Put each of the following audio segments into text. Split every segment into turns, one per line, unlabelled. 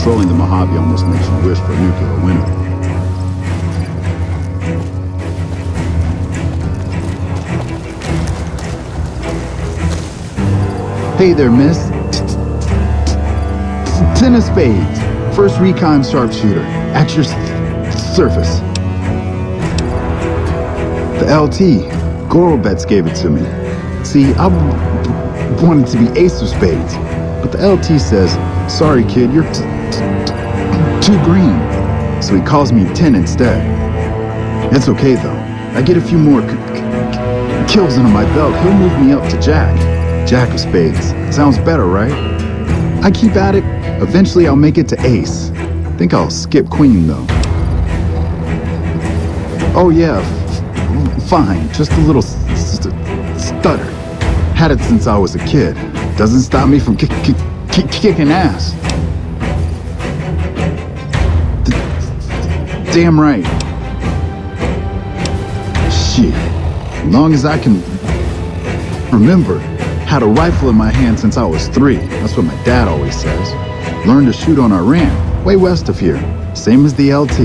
Controlling the Mojave almost makes you wish for a nuclear winter. Hey there, miss. Ten of spades. First recon sharpshooter. At your surface. The LT. Gorobets gave it to me. See, I wanted to be ace of spades. But the LT says, sorry kid, you're too green. So he calls me 10 instead. It's okay though. I get a few more kills under my belt. He'll move me up to Jack. Jack of spades. Sounds better, right? I keep at it. Eventually I'll make it to ace. Think I'll skip queen though. Oh yeah, fine. Just a little stutter. Had it since I was a kid. Doesn't stop me from kicking ass. Damn right. Shit. As long as I can remember, had a rifle in my hand since I was 3. That's what my dad always says. Learned to shoot on our ranch, way west of here. Same as the LT.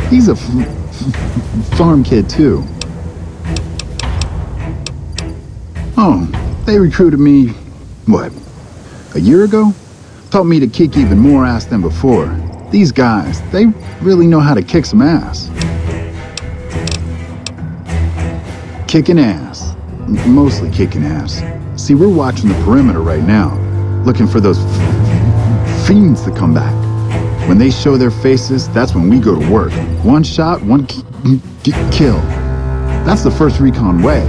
He's a farm kid too. Oh, they recruited me, what, a year ago? Taught me to kick even more ass than before. These guys, they really know how to kick some ass. Kicking ass. Mostly kicking ass. See, we're watching the perimeter right now, looking for those fiends to come back. When they show their faces, that's when we go to work. One shot, one kill. That's the first recon way.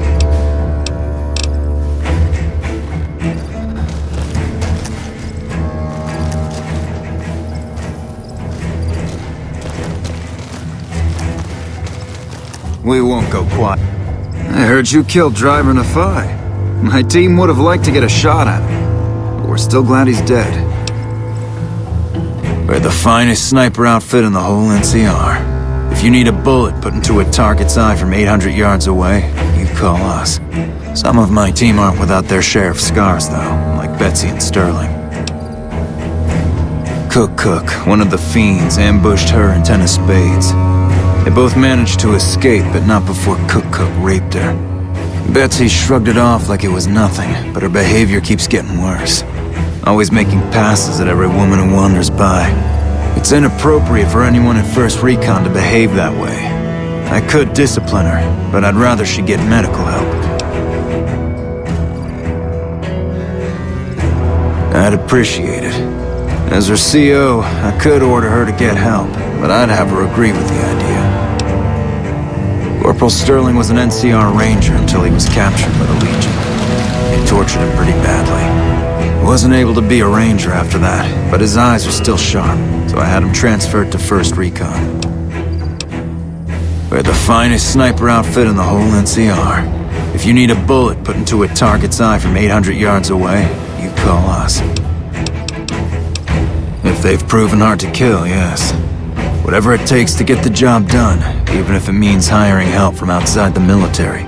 We won't go quiet. I heard you killed Driver Nafai. My team would have liked to get a shot at him, but we're still glad he's dead. We're the finest sniper outfit in the whole NCR. If you need a bullet put into a target's eye from 800 yards away, you call us. Some of my team aren't without their share of scars, though, like Betsy and Sterling. Cook, one of the fiends, ambushed her and 10 of spades. They both managed to escape, but not before Cook raped her. Betsy shrugged it off like it was nothing, but her behavior keeps getting worse. Always making passes at every woman who wanders by. It's inappropriate for anyone in First Recon to behave that way. I could discipline her, but I'd rather she get medical help. I'd appreciate it. As her CO, I could order her to get help, but I'd have her agree with the idea. Corporal Sterling was an NCR Ranger until he was captured by the Legion. They tortured him pretty badly. He wasn't able to be a Ranger after that, but his eyes were still sharp, so I had him transferred to First Recon. We're the finest sniper outfit in the whole NCR. If you need a bullet put into a target's eye from 800 yards away, you call us. If they've proven hard to kill, yes. Whatever it takes to get the job done, even if it means hiring help from outside the military.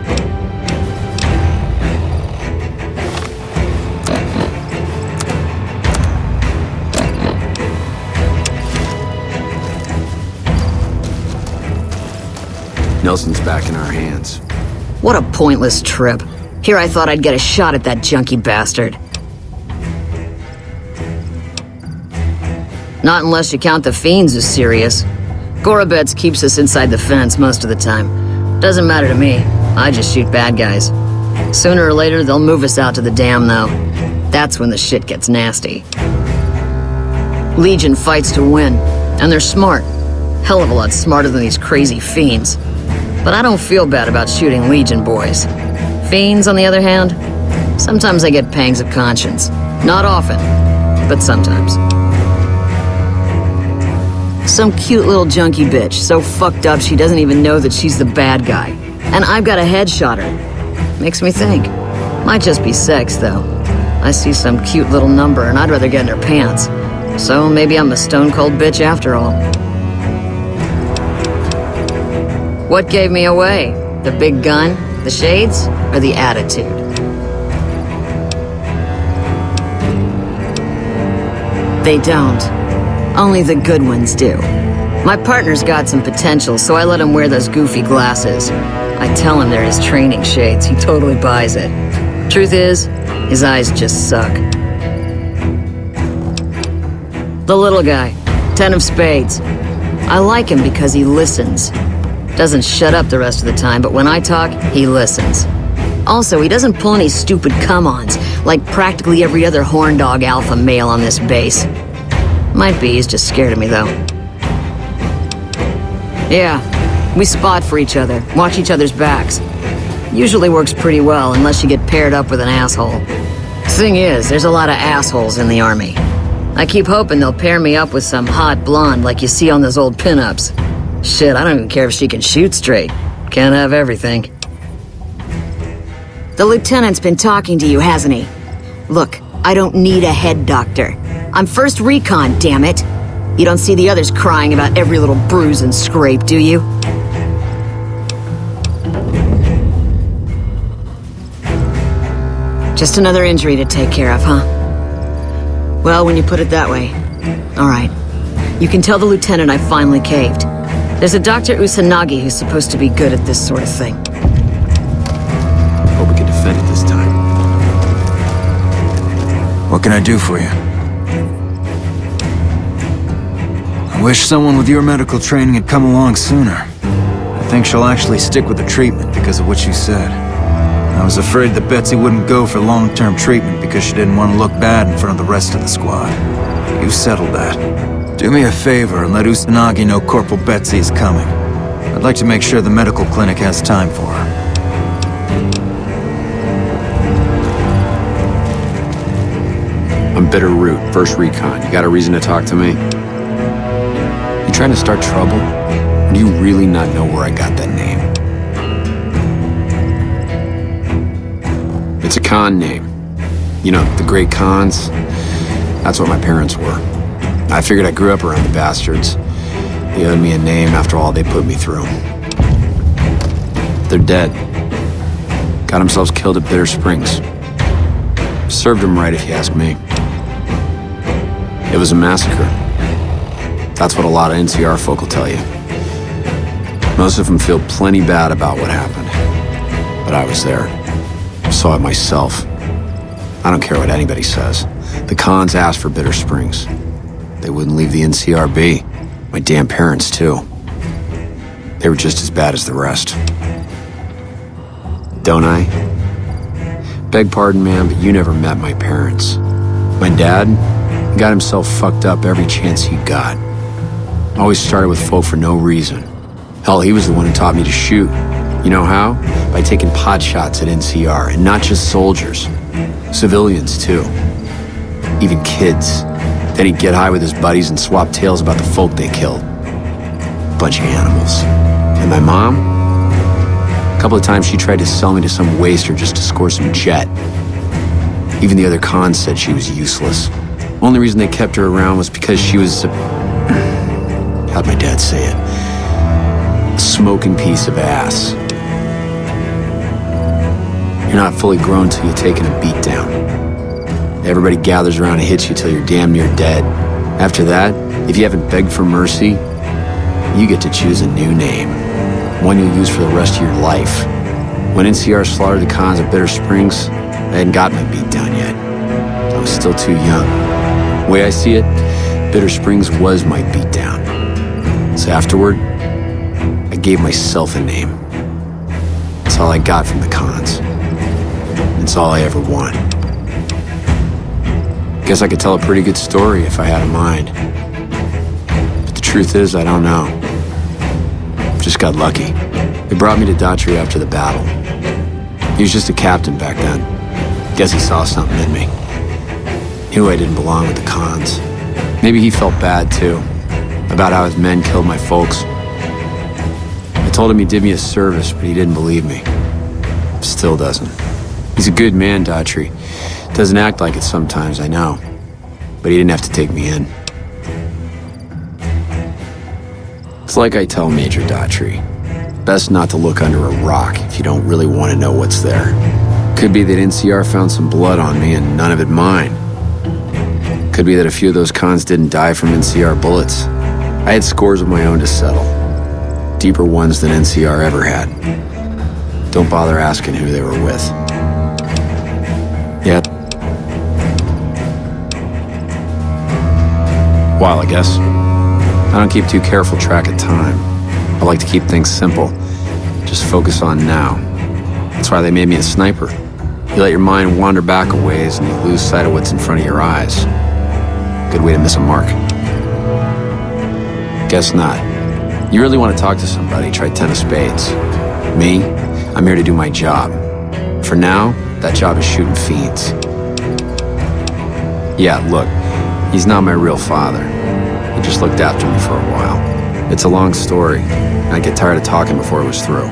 Nelson's back in our hands.
What a pointless trip. Here I thought I'd get a shot at that junkie bastard. Not unless you count the fiends as serious. Gorobets keeps us inside the fence most of the time. Doesn't matter to me. I just shoot bad guys. Sooner or later, they'll move us out to the dam, though. That's when the shit gets nasty. Legion fights to win, and they're smart. Hell of a lot smarter than these crazy fiends. But I don't feel bad about shooting Legion boys. Fiends, on the other hand, sometimes I get pangs of conscience. Not often, but sometimes. Some cute little junkie bitch, so fucked up she doesn't even know that she's the bad guy. And I've got a headshot her. Makes me think. Might just be sex, though. I see some cute little number and I'd rather get in her pants. So maybe I'm a stone-cold bitch after all. What gave me away? The big gun, the shades, or the attitude? They don't. Only the good ones do. My partner's got some potential, so I let him wear those goofy glasses. I tell him they're his training shades. He totally buys it. Truth is, his eyes just suck. The little guy, 10 of spades. I like him because he listens. Doesn't shut up the rest of the time, but when I talk, he listens. Also, he doesn't pull any stupid come-ons, like practically every other horn dog alpha male on this base. Might be he's just scared of me, though. Yeah, we spot for each other, watch each other's backs. Usually works pretty well, unless you get paired up with an asshole. Thing is, there's a lot of assholes in the army. I keep hoping they'll pair me up with some hot blonde like you see on those old pinups. Shit, I don't even care if she can shoot straight. Can't have everything. The lieutenant's been talking to you, hasn't he? Look, I don't need a head doctor. I'm first recon, damn it. You don't see the others crying about every little bruise and scrape, do you? Just another injury to take care of, huh? Well, when you put it that way. All right. You can tell the lieutenant I finally caved. There's a Dr. Usanagi who's supposed to be good at this sort of thing.
Hope we can defend it this time.
What can I do for you? I wish someone with your medical training had come along sooner. I think she'll actually stick with the treatment because of what you said. I was afraid that Betsy wouldn't go for long-term treatment because she didn't want to look bad in front of the rest of the squad. You settled that. Do me a favor and let Usanagi know Corporal Betsy is coming. I'd like to make sure the medical clinic has time for her.
I'm Bitter Root, first recon. You got a reason to talk to me? You trying to start trouble? Or do you really not know where I got that name? It's a con name. You know, the great cons. That's what my parents were. I figured I grew up around the bastards. They owed me a name after all they put me through. They're dead. Got themselves killed at Bitter Springs. Served them right, if you ask me. It was a massacre. That's what a lot of NCR folk will tell you. Most of them feel plenty bad about what happened. But I was there. Saw it myself. I don't care what anybody says. The cons asked for Bitter Springs. They wouldn't leave the NCR be. My damn parents, too. They were just as bad as the rest. Don't I? Beg pardon, man, but you never met my parents. My dad got himself fucked up every chance he got. Always started with folk for no reason. Hell, he was the one who taught me to shoot. You know how? By taking pot shots at NCR, and not just soldiers. Civilians, too. Even kids. Then he'd get high with his buddies and swap tales about the folk they killed. Bunch of animals. And my mom? A couple of times she tried to sell me to some waster just to score some jet. Even the other cons said she was useless. Only reason they kept her around was because she was a... how'd my dad say it? A smoking piece of ass. You're not fully grown till you've taken a beat down. Everybody gathers around and hits you till you're damn near dead. After that, if you haven't begged for mercy, you get to choose a new name. One you'll use for the rest of your life. When NCR slaughtered the cons at Bitter Springs, I hadn't got my beat down yet. I was still too young. The way I see it, Bitter Springs was my beat down. So afterward, I gave myself a name. That's all I got from the cons. It's all I ever wanted. Guess I could tell a pretty good story if I had a mind. But the truth is, I don't know. Just got lucky. They brought me to Daughtry after the battle. He was just a captain back then. Guess he saw something in me. Knew I didn't belong with the cons. Maybe he felt bad, too, about how his men killed my folks. I told him he did me a service, but he didn't believe me. Still doesn't. He's a good man, Daughtry. Doesn't act like it sometimes, I know. But he didn't have to take me in. It's like I tell Major Daughtry. Best not to look under a rock if you don't really want to know what's there. Could be that NCR found some blood on me and none of it mine. Could be that a few of those cons didn't die from NCR bullets. I had scores of my own to settle. Deeper ones than NCR ever had. Don't bother asking who they were with. Yeah. While, I guess. I don't keep too careful track of time. I like to keep things simple. Just focus on now. That's why they made me a sniper. You let your mind wander back a ways and you lose sight of what's in front of your eyes. Good way to miss a mark. Guess not. You really want to talk to somebody, try 10 of spades. Me, I'm here to do my job. For now, that job is shooting fiends. Yeah, look, he's not my real father. He just looked after me for a while. It's a long story, and I'd get tired of talking before it was through.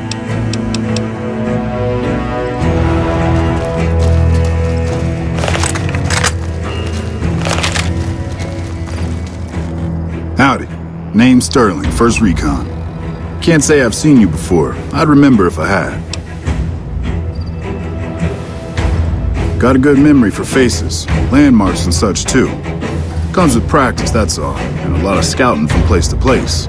Howdy. Name's Sterling, First Recon. Can't say I've seen you before. I'd remember if I had. Got a good memory for faces, landmarks and such too. Comes with practice, that's all, and a lot of scouting from place to place.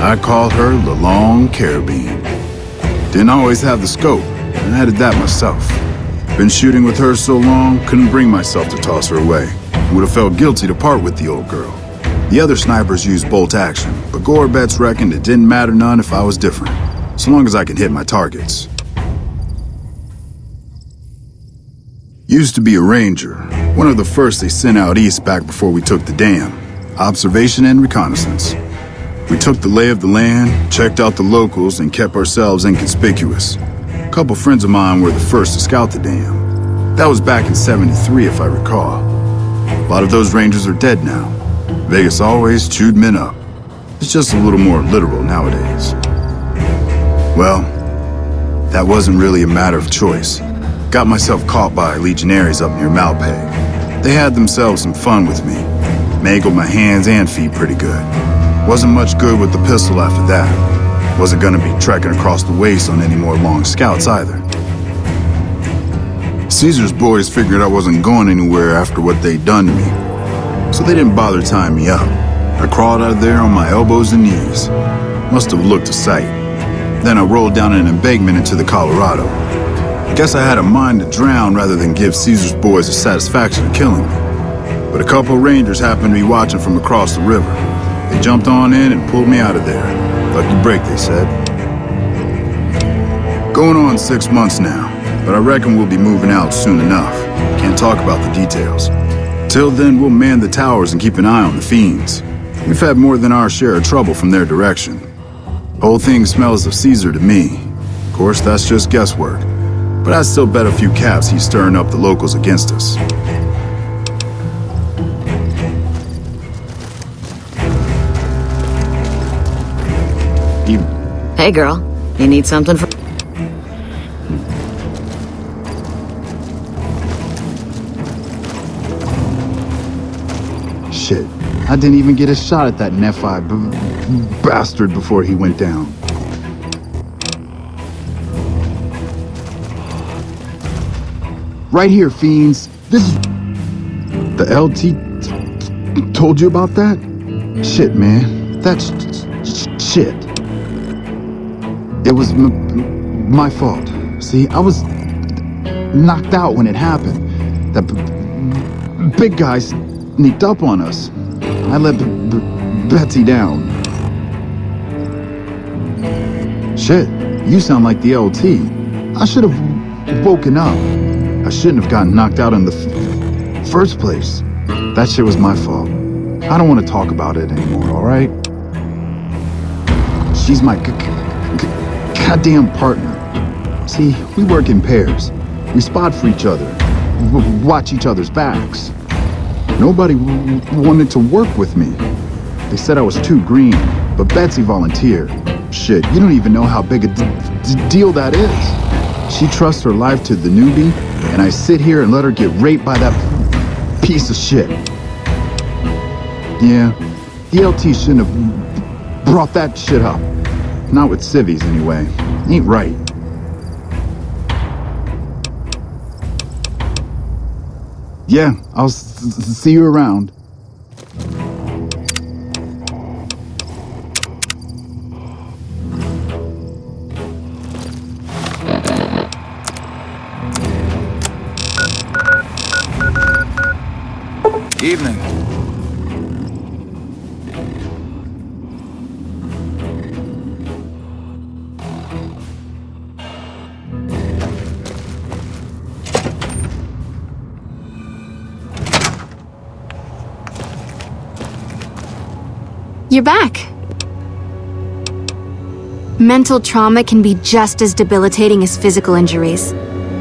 I call her the Long Carabine. Didn't always have the scope, and added that myself. Been shooting with her so long, couldn't bring myself to toss her away. Would have felt guilty to part with the old girl. The other snipers used bolt action, but Gorbets reckoned it didn't matter none if I was different, so long as I could hit my targets. Used to be a ranger, one of the first they sent out east back before we took the dam. Observation and reconnaissance. We took the lay of the land, checked out the locals, and kept ourselves inconspicuous. A couple friends of mine were the first to scout the dam. That was back in '73, if I recall. A lot of those rangers are dead now. Vegas always chewed men up. It's just a little more literal nowadays. Well, that wasn't really a matter of choice. Got myself caught by legionaries up near Malpay. They had themselves some fun with me. Mangled my hands and feet pretty good. Wasn't much good with the pistol after that. Wasn't gonna be trekking across the waste on any more long scouts either. Caesar's boys figured I wasn't going anywhere after what they'd done to me, so they didn't bother tying me up. I crawled out of there on my elbows and knees. Must have looked a sight. Then I rolled down an embankment into the Colorado. I guess I had a mind to drown rather than give Caesar's boys the satisfaction of killing me. But a couple rangers happened to be watching from across the river. They jumped on in and pulled me out of there. Lucky break, they said. Going on 6 months now, but I reckon we'll be moving out soon enough. Can't talk about the details. Till then, we'll man the towers and keep an eye on the fiends. We've had more than our share of trouble from their direction. Whole thing smells of Caesar to me. Of course, that's just guesswork. But I'd still bet a few caps he's stirring up the locals against us.
Hey, girl. You need something from...
Shit, I didn't even get a shot at that Nephi bastard before he went down. Right here, fiends. This is... The LT told you about that? Shit, man. That's shit. It was my fault. See, I was knocked out when it happened. That big guy sneaked up on us. I let Betsy down. Shit, you sound like the LT. I should have woken up. I shouldn't have gotten knocked out in the first place. That shit was my fault. I don't want to talk about it anymore, alright? She's my goddamn partner. See, we work in pairs. We spot for each other. Watch each other's backs. Nobody wanted to work with me. They said I was too green, but Betsy volunteered. Shit, you don't even know how big a deal that is. She trusts her life to the newbie, and I sit here and let her get raped by that piece of shit. Yeah, the LT shouldn't have brought that shit up. Not with civvies, anyway. Ain't right. Yeah, I'll see you around.
Evening.
You're back. Mental trauma can be just as debilitating as physical injuries.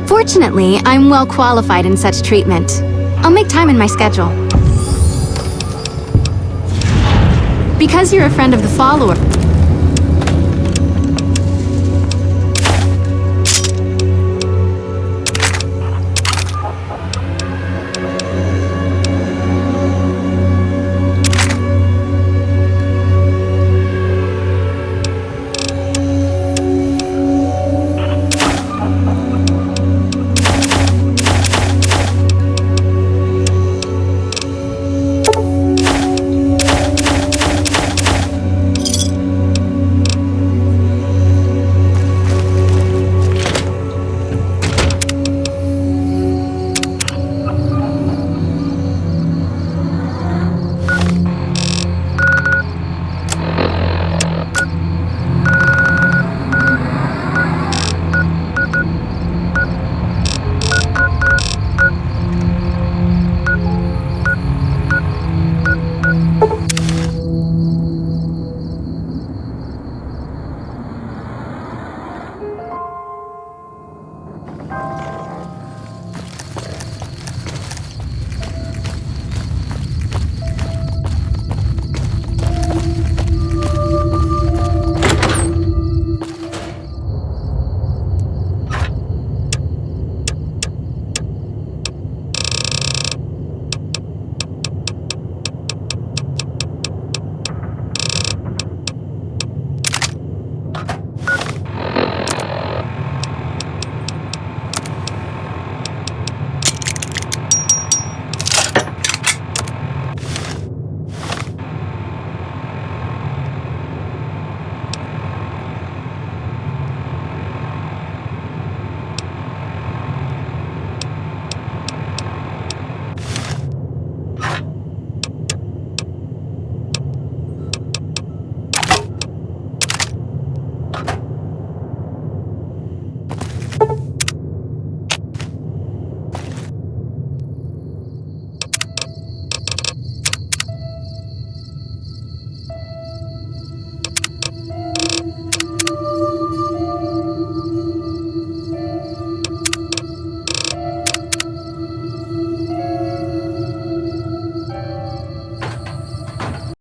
Fortunately, I'm well qualified in such treatment. I'll make time in my schedule. Because you're a friend of the follower,